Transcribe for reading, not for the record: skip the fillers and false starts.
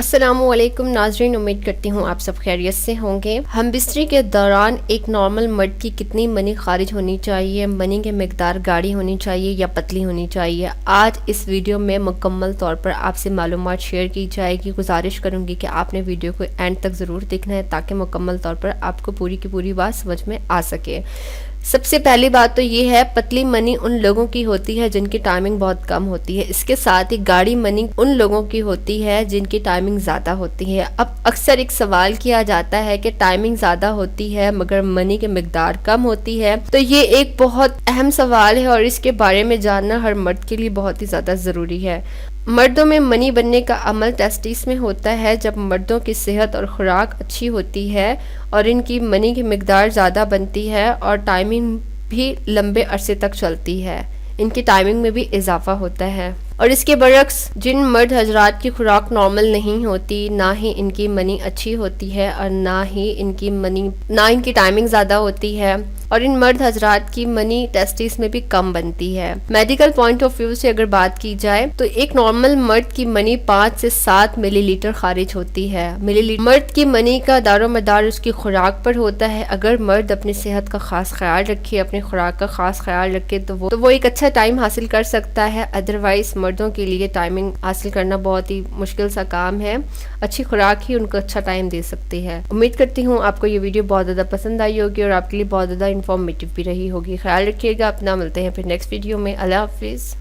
السلام علیکم ناظرین، امید کرتی ہوں آپ سب خیریت سے ہوں گے۔ ہم بستری کے دوران ایک نارمل مرد کی کتنی منی خارج ہونی چاہیے، منی کی مقدار گاڑھی ہونی چاہیے یا پتلی ہونی چاہیے، آج اس ویڈیو میں مکمل طور پر آپ سے معلومات شیئر کی جائے گی۔ گزارش کروں گی کہ آپ نے ویڈیو کو اینڈ تک ضرور دیکھنا ہے تاکہ مکمل طور پر آپ کو پوری کی پوری بات سمجھ میں آ سکے۔ سب سے پہلی بات تو یہ ہے، پتلی منی ان لوگوں کی ہوتی ہے جن کی ٹائمنگ بہت کم ہوتی ہے، اس کے ساتھ ہی گاڑی منی ان لوگوں کی ہوتی ہے جن کی ٹائمنگ زیادہ ہوتی ہے۔ اب اکثر ایک سوال کیا جاتا ہے کہ ٹائمنگ زیادہ ہوتی ہے مگر منی کی مقدار کم ہوتی ہے، تو یہ ایک بہت اہم سوال ہے اور اس کے بارے میں جاننا ہر مرد کے لیے بہت ہی زیادہ ضروری ہے۔ مردوں میں منی بننے کا عمل ٹیسٹس میں ہوتا ہے جب مردوں کی صحت اور خوراک اچھی ہوتی ہے اور ان کی منی کی مقدار زیادہ بنتی ہے اور ٹائمنگ بھی لمبے عرصے تک چلتی ہے، ان کی ٹائمنگ میں بھی اضافہ ہوتا ہے۔ اور اس کے برعکس جن مرد حضرات کی خوراک نارمل نہیں ہوتی، نہ ہی ان کی منی اچھی ہوتی ہے اور نہ ان کی ٹائمنگ زیادہ ہوتی ہے، اور ان مرد حضرات کی منی ٹیسٹس میں بھی کم بنتی ہے۔ میڈیکل پوائنٹ آف ویو سے اگر بات کی جائے تو ایک نارمل مرد کی منی 5 سے 7 ملی لیٹر خارج ہوتی ہے۔ مرد کی منی کا دار و مدار اس کی خوراک پر ہوتا ہے۔ اگر مرد اپنی صحت کا خاص خیال رکھے، اپنی خوراک کا خاص خیال رکھے تو وہ ایک اچھا ٹائم حاصل کر سکتا ہے۔ ادروائز مردوں کے لیے ٹائمنگ حاصل کرنا بہت ہی مشکل سا کام ہے، اچھی خوراک ہی ان کو اچھا ٹائم دے سکتی ہے۔ امید کرتی ہوں آپ کو یہ ویڈیو بہت زیادہ پسند آئی ہوگی اور آپ کے لیے بہت زیادہ انفارمیٹیو بھی رہی ہوگی۔ خیال رکھیے گا اپنا، ملتے ہیں پھر نیکسٹ ویڈیو میں۔ اللہ حافظ۔